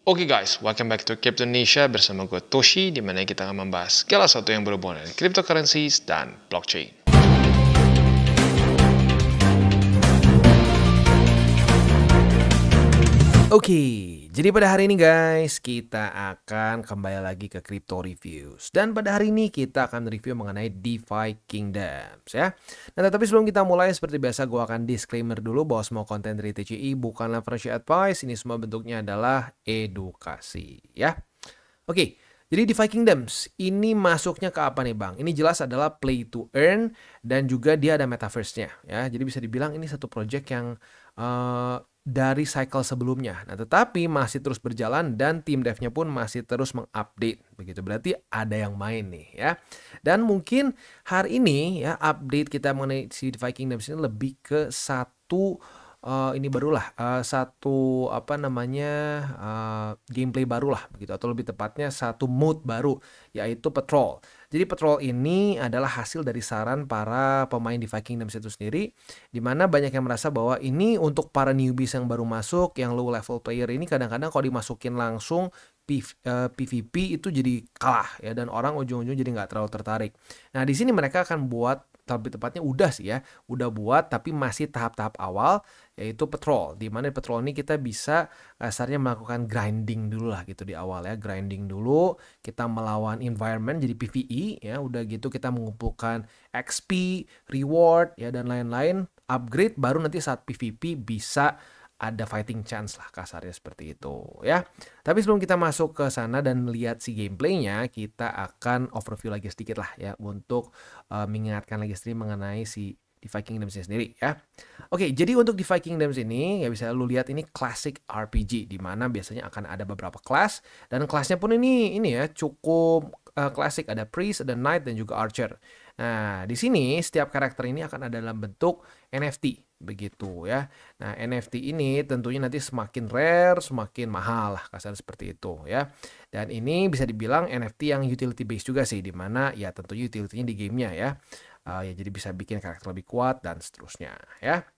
Oke guys, welcome back to Crypto Indonesia bersama gue Toshi, di mana kita akan membahas segala sesuatu yang berhubungan dengan cryptocurrencies dan blockchain. Oke, jadi pada hari ini guys, kita akan kembali lagi ke Crypto Reviews. Dan pada hari ini kita akan review mengenai DeFi Kingdoms ya. Nah, tapi sebelum kita mulai, seperti biasa gue akan disclaimer dulu bahwa semua konten dari TCI bukanlah financial advice. Ini semua bentuknya adalah edukasi ya. Oke, jadi DeFi Kingdoms ini masuknya ke apa nih bang? Ini jelas adalah play to earn dan juga dia ada metaverse-nya ya. Jadi bisa dibilang ini satu project yang dari cycle sebelumnya. Nah, tetapi masih terus berjalan dan tim devnya pun masih terus mengupdate. Begitu berarti ada yang main nih ya. Dan mungkin hari ini ya update kita mengenai si DeFi Kingdoms ini lebih ke satu ini barulah satu gameplay barulah begitu, atau lebih tepatnya satu mode baru, yaitu Patrol. Jadi Patrol ini adalah hasil dari saran para pemain DeFi Kingdoms itu sendiri, di mana banyak yang merasa bahwa ini untuk para newbies yang baru masuk, yang low level player ini kadang-kadang kalau dimasukin langsung PVP itu jadi kalah ya, dan orang ujung-ujung jadi nggak terlalu tertarik. Nah, di sini mereka akan buat, lebih tepatnya udah sih ya, udah buat tapi masih tahap-tahap awal, yaitu Patrol. Di mana Patrol ini kita bisa kasarnya melakukan grinding dulu lah gitu di awal ya, grinding dulu, kita melawan environment jadi PvE ya, udah gitu kita mengumpulkan XP, reward ya dan lain-lain, upgrade, baru nanti saat PvP bisa ada fighting chance lah, kasarnya seperti itu ya. Tapi sebelum kita masuk ke sana dan lihat si gameplaynya, kita akan overview lagi sedikit lah ya, untuk mengingatkan lagi sedikit mengenai si DeFi Kingdoms sendiri ya. Oke, jadi untuk DeFi Kingdoms ini ya bisa lu lihat ini classic RPG, di mana biasanya akan ada beberapa kelas, dan kelasnya pun ini ya cukup klasik, ada priest, ada knight, dan juga archer. Nah, di sini setiap karakter ini akan ada dalam bentuk NFT begitu ya. Nah, NFT ini tentunya nanti semakin rare, semakin mahal lah, kasar seperti itu ya. Dan ini bisa dibilang NFT yang utility based juga sih, dimana ya tentunya utility-nya di gamenya ya. Ya jadi bisa bikin karakter lebih kuat dan seterusnya ya.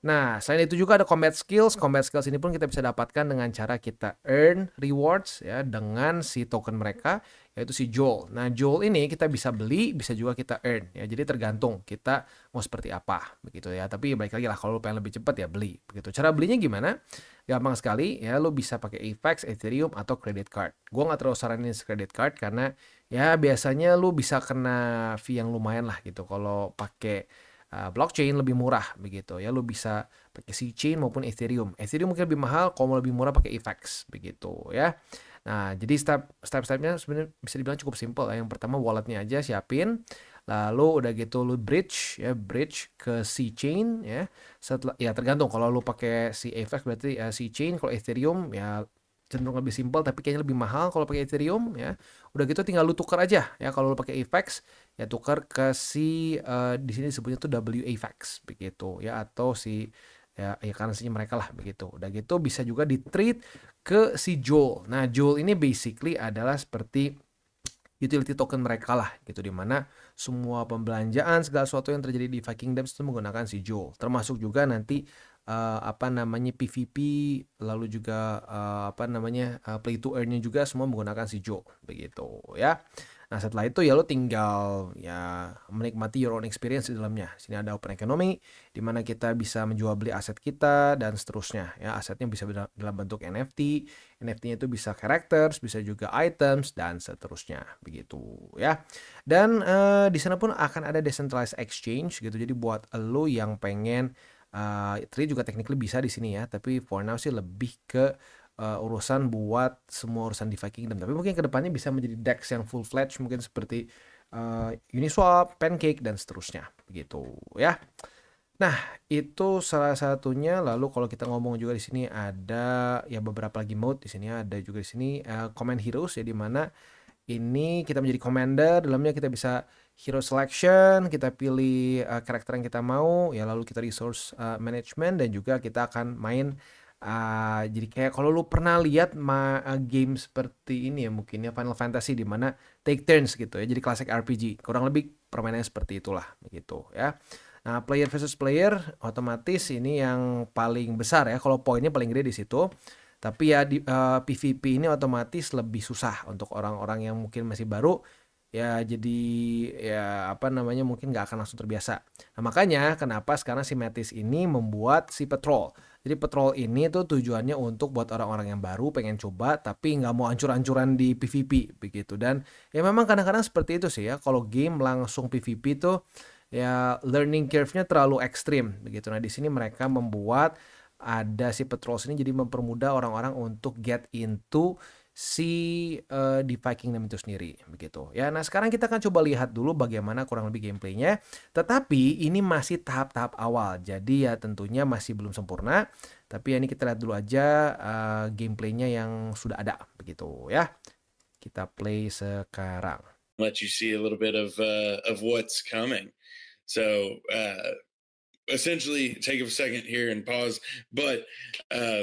Nah, selain itu juga ada combat skills. Combat skills ini pun kita bisa dapatkan dengan cara kita earn rewards ya dengan si token mereka, yaitu si Joel. Nah, Joel ini kita bisa beli, bisa juga kita earn ya. Jadi tergantung kita mau seperti apa begitu ya. Tapi balik lagi lah, kalau lu pengen lebih cepat ya beli begitu. Cara belinya gimana? Gampang sekali ya, lu bisa pakai AVAX, Ethereum, atau credit card. Gua nggak terlalu saranin credit card karena ya biasanya lu bisa kena fee yang lumayan lah gitu. Kalau pakai blockchain lebih murah begitu ya, lu bisa pakai C-chain maupun Ethereum. Ethereum mungkin lebih mahal, kalau mau lebih murah pakai AVAX begitu ya. Nah, jadi step-stepnya sebenarnya bisa dibilang cukup simple ya. Yang pertama walletnya aja siapin, lalu udah gitu lu bridge ke C-chain ya. Setelah ya tergantung, kalau lu pakai si AVAX berarti C-chain, kalau Ethereum ya cenderung lebih simpel tapi kayaknya lebih mahal kalau pakai Ethereum ya. Udah gitu tinggal lu tukar aja ya, kalau lu pakai AVAX ya tukar ke si di sini disebutnya tuh WAVAX begitu ya, atau si ya currency-nya mereka lah begitu. Udah gitu bisa juga di trade ke si Joel. Nah, Joel ini basically adalah seperti utility token mereka lah gitu, dimana semua pembelanjaan segala sesuatu yang terjadi di DeFi Kingdoms itu menggunakan si Joel, termasuk juga nanti PVP, lalu juga play to earn-nya juga semua menggunakan si Joel begitu ya. Nah, setelah itu ya lo tinggal ya menikmati your own experience di dalamnya. Sini ada open economy, di mana kita bisa menjual beli aset kita dan seterusnya ya. Asetnya bisa dalam bentuk NFT, NFT-nya itu bisa characters, bisa juga items dan seterusnya begitu ya. Dan di sana pun akan ada decentralized exchange gitu. Jadi buat lo yang pengen trade juga technically bisa di sini ya, tapi for now sih lebih ke urusan buat semua urusan DeFi Kingdom. Tapi mungkin kedepannya bisa menjadi DEX yang full fledged, mungkin seperti Uniswap, Pancake, dan seterusnya begitu ya. Nah, itu salah satunya. Lalu kalau kita ngomong juga di sini ada ya beberapa lagi mode. Di sini ada juga di sini Command Heroes ya, di mana ini kita menjadi commander. Dalamnya kita bisa hero selection, kita pilih karakter yang kita mau ya, lalu kita resource management, dan juga kita akan main jadi kayak kalau lu pernah lihat game seperti ini ya, mungkin ya Final Fantasy, di mana take turns gitu ya, jadi classic RPG, kurang lebih permainannya seperti itulah begitu ya. Nah, player versus player otomatis ini yang paling besar ya, kalau poinnya paling gede di situ. Tapi ya PVP ini otomatis lebih susah untuk orang-orang yang mungkin masih baru, ya jadi ya apa namanya, mungkin nggak akan langsung terbiasa. Nah makanya kenapa sekarang si Metis ini membuat si Patrol. Jadi Patrol ini tuh tujuannya untuk buat orang-orang yang baru pengen coba tapi nggak mau ancur-ancuran di PVP begitu. Dan ya memang kadang-kadang seperti itu sih ya, kalau game langsung PVP tuh ya learning curve-nya terlalu ekstrim begitu. Nah di sini mereka membuat ada si Patrols ini jadi mempermudah orang-orang untuk get into si di Viking Kingdom itu sendiri begitu ya. Nah sekarang kita akan coba lihat dulu bagaimana kurang lebih gameplaynya, tetapi ini masih tahap-tahap awal jadi ya tentunya masih belum sempurna, tapi ya ini kita lihat dulu aja gameplaynya yang sudah ada begitu ya. Kita play sekarang. Let you see a little bit of what's coming. So essentially, take a second here and pause. But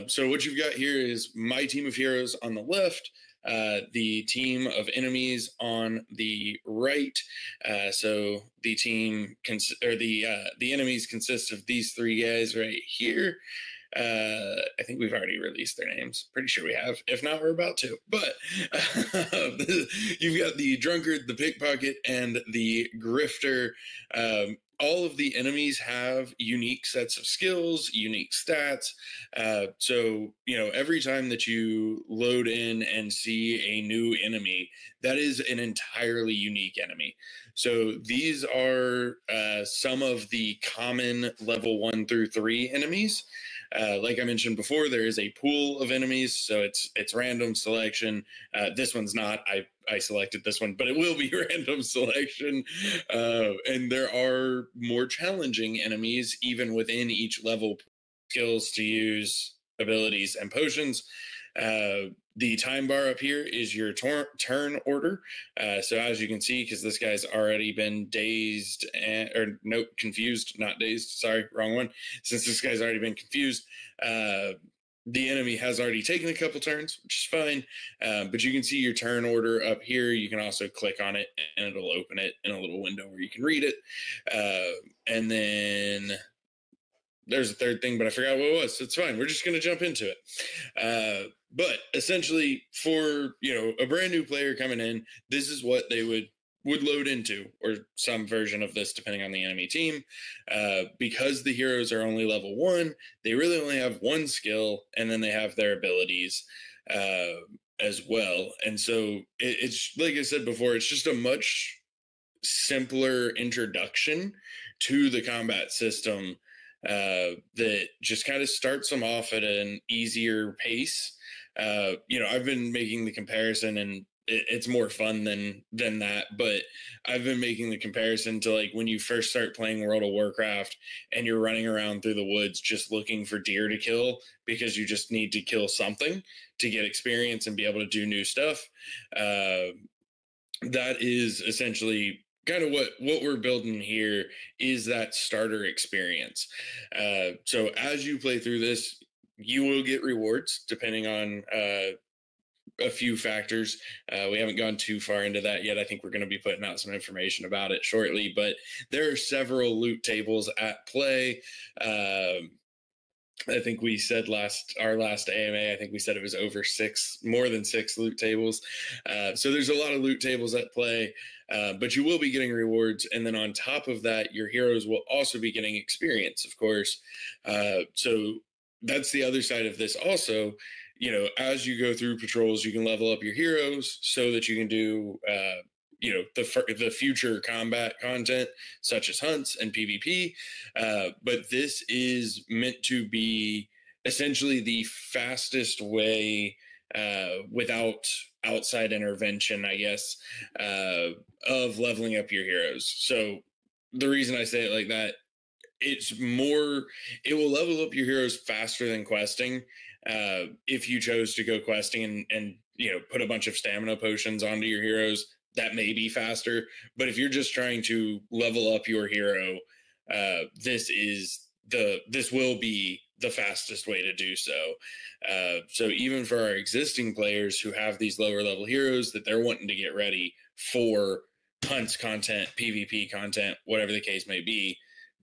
so what you've got here is my team of heroes on the left, the team of enemies on the right. So the team or the enemies consist of these three guys right here. I think we've already released their names. Pretty sure we have. If not, we're about to. But you've got the drunkard, the pickpocket, and the grifter. All of the enemies have unique sets of skills, unique stats. So, every time that you load in and see a new enemy, that is an entirely unique enemy. So these are some of the common level 1 through 3 enemies. Like I mentioned before, there is a pool of enemies, so it's random selection. This one's not. I selected this one, but it will be random selection. And there are more challenging enemies even within each level, skills to use, abilities, and potions. The time bar up here is your turn order. So as you can see, because this guy's already been dazed confused, not dazed. Sorry, wrong one. Since this guy's already been confused, the enemy has already taken a couple turns, which is fine. But you can see your turn order up here. You can also click on it and it'll open it in a little window where you can read it. And then there's a third thing, but I forgot what it was. So it's fine. We're just going to jump into it. But essentially, for a brand new player coming in, this is what they would load into, or some version of this, depending on the enemy team. Because the heroes are only level 1, they really only have one skill, and then they have their abilities as well. And so it's like I said before, it's just a much simpler introduction to the combat system that just kind of starts them off at an easier pace. I've been making the comparison, and it's more fun than that, but I've been making the comparison to like when you first start playing World of Warcraft and you're running around through the woods just looking for deer to kill because you just need to kill something to get experience and be able to do new stuff. That is essentially kind of what we're building here, is that starter experience. So as you play through this, you will get rewards depending on a few factors. We haven't gone too far into that yet. I think we're going to be putting out some information about it shortly, but there are several loot tables at play. I think we said our last AMA, I think we said it was more than 6 loot tables. So there's a lot of loot tables at play, but you will be getting rewards. And then on top of that, your heroes will also be getting experience, of course. So that's the other side of this also. As you go through patrols, you can level up your heroes so that you can do the future combat content, such as hunts and PvP. But this is meant to be essentially the fastest way, without outside intervention, I guess, of leveling up your heroes. So the reason I say it like that, it will level up your heroes faster than questing. If you chose to go questing and put a bunch of stamina potions onto your heroes, that may be faster. But if you're just trying to level up your hero, this will be the fastest way to do so. So even for our existing players who have these lower level heroes that they're wanting to get ready for hunts content, PvP content, whatever the case may be,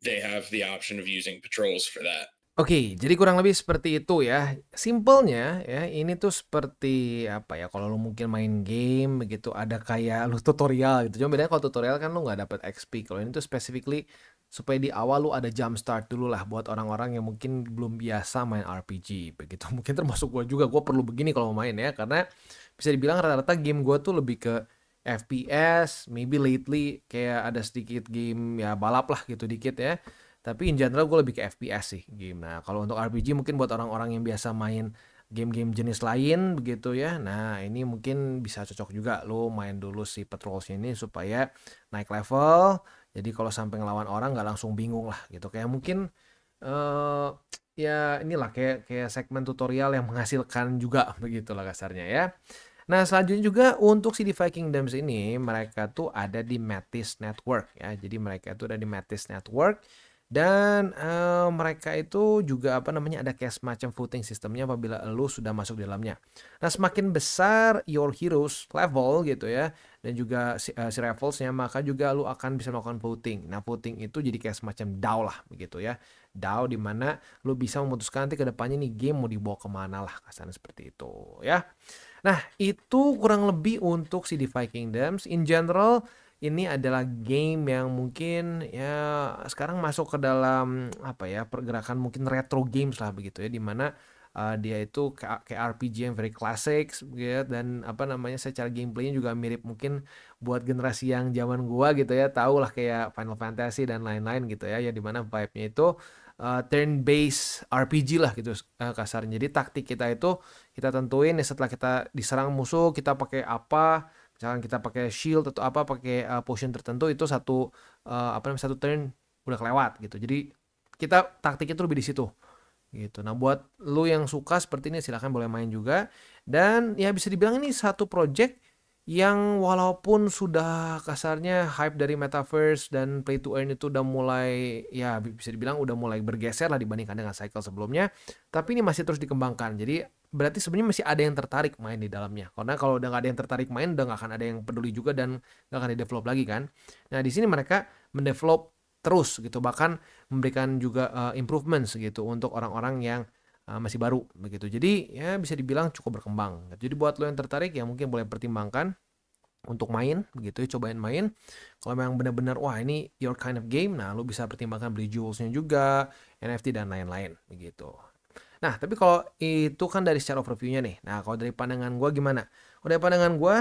they have the option of using patrols for that. Oke, jadi kurang lebih seperti itu ya. Simpelnya ya, ini tuh seperti apa ya, kalau lu mungkin main game begitu ada kayak lu tutorial gitu. Cuma bedanya kalau tutorial kan lu nggak dapet XP. Kalau ini tuh specifically supaya di awal lu ada jump start dulu lah buat orang-orang yang mungkin belum biasa main RPG begitu. Mungkin termasuk gua juga, gua perlu begini kalau mau main ya, karena bisa dibilang rata-rata game gua tuh lebih ke FPS, maybe lately kayak ada sedikit game ya balap lah gitu dikit ya. Tapi in general gue lebih ke FPS sih game. Nah, kalau untuk RPG mungkin buat orang-orang yang biasa main game-game jenis lain begitu ya. Nah, ini mungkin bisa cocok juga lo main dulu si Patrols ini supaya naik level. Jadi kalau sampai ngelawan orang nggak langsung bingung lah gitu. Kayak mungkin eh ya inilah kayak kayak segmen tutorial yang menghasilkan juga begitulah kasarnya ya. Nah, selanjutnya juga untuk si DeFi Kingdoms ini mereka tuh ada di Metis Network ya. Jadi mereka itu ada di Metis Network dan mereka itu juga apa namanya ada kayak semacam voting sistemnya apabila lu sudah masuk di dalamnya. Nah, semakin besar your heroes level gitu ya dan juga si levelsnya maka juga lu akan bisa melakukan voting. Nah, voting itu jadi kayak semacam DAO lah begitu ya. DAO di mana lu bisa memutuskan nanti ke depannya nih game mau dibawa kemana lah kasarnya seperti itu ya. Nah, itu kurang lebih untuk si DeFi Kingdoms. In general, ini adalah game yang mungkin ya sekarang masuk ke dalam apa ya pergerakan mungkin retro games lah begitu ya, dimana dia itu kayak RPG yang very classic ya, dan apa namanya secara gameplaynya juga mirip mungkin buat generasi yang zaman gua gitu ya, tahu lah kayak Final Fantasy dan lain-lain gitu ya, yang dimana vibe-nya itu turn based RPG lah gitu kasarnya. Jadi taktik kita itu kita tentuin ya setelah kita diserang musuh kita pakai apa, misalkan kita pakai shield atau apa pakai potion tertentu itu satu apa namanya satu turn udah kelewat gitu. Jadi kita taktiknya tuh lebih di situ gitu. Nah, buat lu yang suka seperti ini silahkan boleh main juga. Dan ya bisa dibilang ini satu project yang walaupun sudah kasarnya hype dari metaverse dan play to earn itu udah mulai ya bisa dibilang udah mulai bergeser lah dibandingkan dengan cycle sebelumnya, tapi ini masih terus dikembangkan. Jadi berarti sebenarnya masih ada yang tertarik main di dalamnya. Karena kalau udah nggak ada yang tertarik main, udah nggak akan ada yang peduli juga dan nggak akan di-develop lagi kan. Nah, di sini mereka mendevelop terus gitu, bahkan memberikan juga improvements gitu untuk orang-orang yang masih baru begitu. Jadi ya bisa dibilang cukup berkembang. Jadi buat lo yang tertarik ya mungkin boleh pertimbangkan untuk main begitu ya, cobain main. Kalau memang benar-benar wah ini your kind of game, nah lo bisa pertimbangkan beli jewelsnya juga, NFT dan lain-lain begitu. Nah, tapi kalau itu kan dari secara overview-nya nih. Nah, kalau dari pandangan gue gimana? Kalau dari pandangan gue,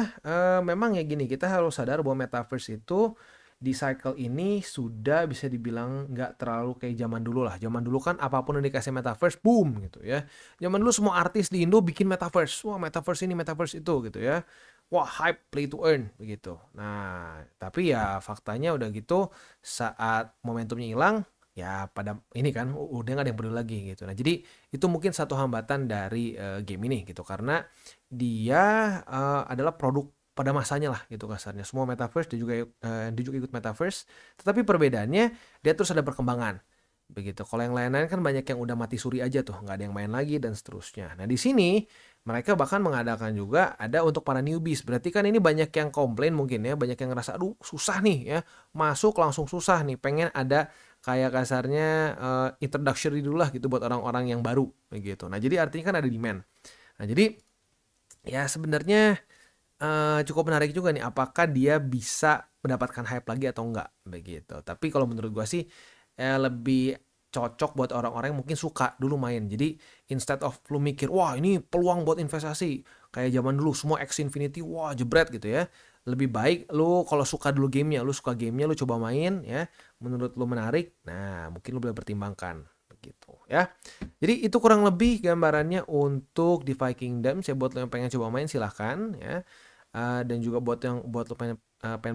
memang ya gini, kita harus sadar bahwa metaverse itu di cycle ini sudah bisa dibilang nggak terlalu kayak zaman dulu lah. Zaman dulu kan apapun yang dikasih metaverse, boom gitu ya. Zaman dulu semua artis di Indo bikin metaverse. Wah, metaverse ini, metaverse itu gitu ya. Wah, hype, play to earn begitu. Nah, tapi ya faktanya udah gitu saat momentumnya hilang, ya pada ini kan udah nggak ada yang peduli lagi gitu. Nah, jadi itu mungkin satu hambatan dari game ini gitu karena dia adalah produk pada masanya lah gitu kasarnya. Semua metaverse dia juga ikut metaverse, tetapi perbedaannya dia terus ada perkembangan. Begitu. Kalau yang lain-lain kan banyak yang udah mati suri aja tuh, nggak ada yang main lagi dan seterusnya. Nah, di sini mereka bahkan mengadakan juga ada untuk para newbies. Berarti kan ini banyak yang komplain mungkin ya, banyak yang ngerasa aduh susah nih ya, masuk langsung susah nih, pengen ada kayak kasarnya introductory dulu lah gitu buat orang-orang yang baru begitu. Nah, jadi artinya kan ada demand. Nah, jadi ya sebenarnya cukup menarik juga nih apakah dia bisa mendapatkan hype lagi atau enggak begitu. Tapi kalau menurut gua sih lebih cocok buat orang-orang yang mungkin suka dulu main. Jadi instead of lu mikir wah ini peluang buat investasi kayak zaman dulu semua X Infinity wah jebret gitu ya. Lebih baik lu kalau suka dulu gamenya, lu suka gamenya lu coba main ya. Menurut lu menarik, nah mungkin lu boleh pertimbangkan begitu ya. Jadi itu kurang lebih gambarannya untuk DeFi Kingdoms. Ya buat lo yang pengen coba main silahkan ya. Dan juga buat lo pengen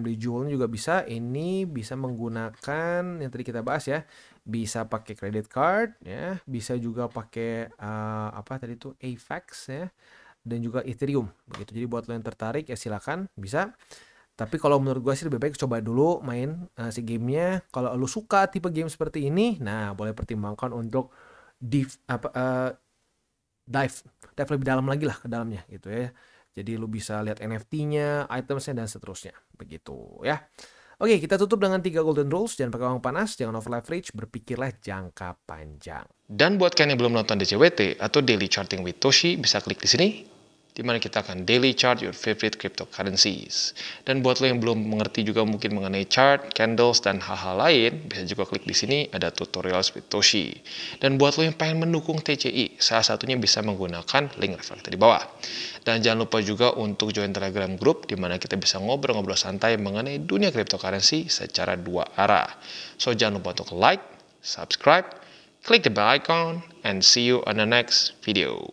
beli jewel juga bisa. Ini bisa menggunakan yang tadi kita bahas ya. Bisa pakai credit card ya. Bisa juga pakai apa tadi itu AVAX ya. Dan juga Ethereum begitu. Jadi buat lo yang tertarik ya silakan bisa. Tapi kalau menurut gue sih lebih baik coba dulu main si gamenya. Kalau lo suka tipe game seperti ini, nah boleh pertimbangkan untuk dive lebih dalam lagi lah ke dalamnya gitu ya. Jadi lu bisa lihat NFT-nya, itemsnya dan seterusnya begitu ya. Oke, kita tutup dengan 3 golden rules. Jangan pakai uang panas, jangan over leverage, berpikirlah jangka panjang. Dan buat kalian yang belum nonton DCWT atau Daily Charting with Toshi, bisa klik di sini, di mana kita akan daily chart your favorite cryptocurrencies. Dan buat lo yang belum mengerti juga mungkin mengenai chart, candles, dan hal-hal lain, bisa juga klik di sini ada tutorials with Toshi. Dan buat lo yang pengen mendukung TCI, salah satunya bisa menggunakan link reflektor di bawah. Dan jangan lupa juga untuk join Telegram group, di mana kita bisa ngobrol-ngobrol santai mengenai dunia cryptocurrency secara 2 arah. So jangan lupa untuk like, subscribe, click the bell icon, and see you on the next video.